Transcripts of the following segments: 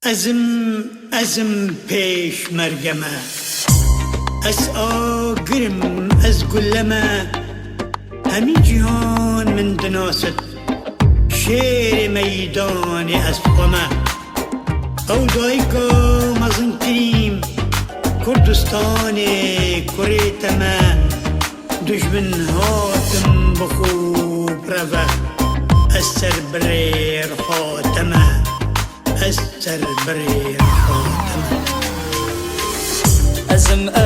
ازم پیش مرگمه از آگرم از گلمه همی جهان من دناست شیر میدان از قمه او دایکا مزن کریم کردستان کریتمه دشمن هاتم بخوب روه از سر بریر خاتمه از سر بریر خاتمه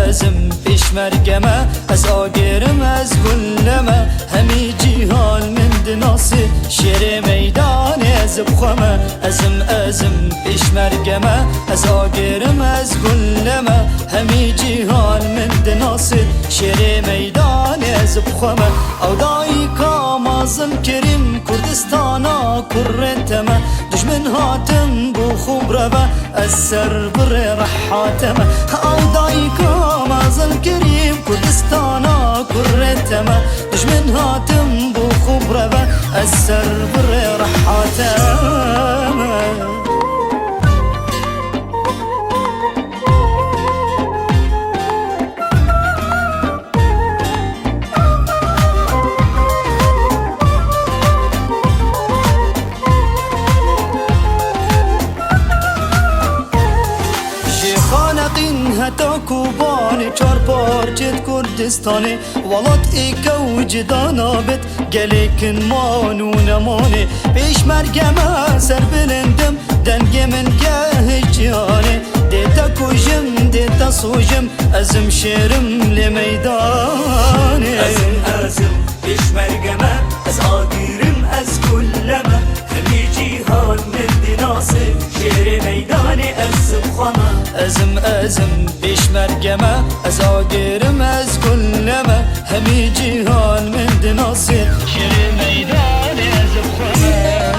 ازم پیش مرگمه از آگرم از گلمه همی جیهان من دناسی شیر میدان از بخمه ازم پیش مرگمه از آگرم از گلمه همی جیهان من دناسی شیر میدان از بخمه او دایی کامازم کریم کردستانا کرتمه دشمن هاتم بو خوب روه از سر بر رحاتمه او دایی کامازم کریم کردستانا کرتمه دشمن هاتم بو خوب روه از سر بر رحاتمه هتا کوبانی چار پارچت کردستانی ولات ایکا و جدانا بت گلیکن مانو نمانی پیش مرگمه سر بلندم دنگ من گه جهانی دیتا کجم دیتا سوجم ازم شیرم لمیدانی ازم پیش مرگمه از آگیرم از گلمه همی جیهان من دناسه شیر میدان از بخمه ازم پیش مرگمه از آگرم از گلمه همی جیهان من دناسی شیر میدان از بخمه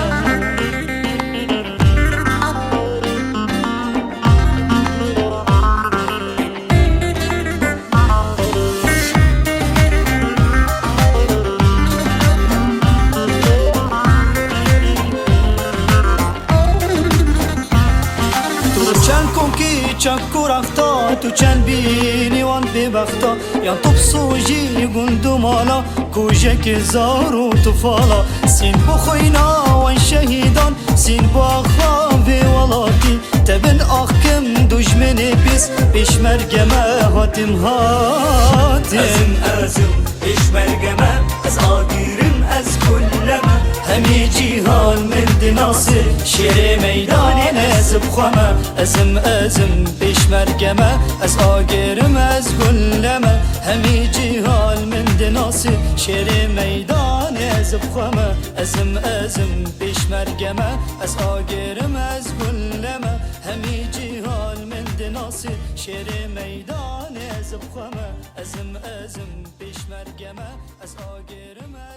چکو رختا تو چند بینی وان ببختا یا تو بسوجی گندو مالا کوژک زارو تو فالا سین بخوینا وان شهیدان سین باخوا به ولاتی تبن آخکم دجمن بیس پیش مرگمه هاتم ازم پیش مرگمه از آگیرم از گلمه همی جیهان من دناسی شیر میدان از بخمه ازم پیش مرگمه از آگرم از گلمه همی جیهان من دناسی شیر میدان از بخمه ازم پیش مرگمه از آگرم از گلمه همی جیهان من دناسی شیر میدان از بخمه ازم پیش مرگمه از آگرم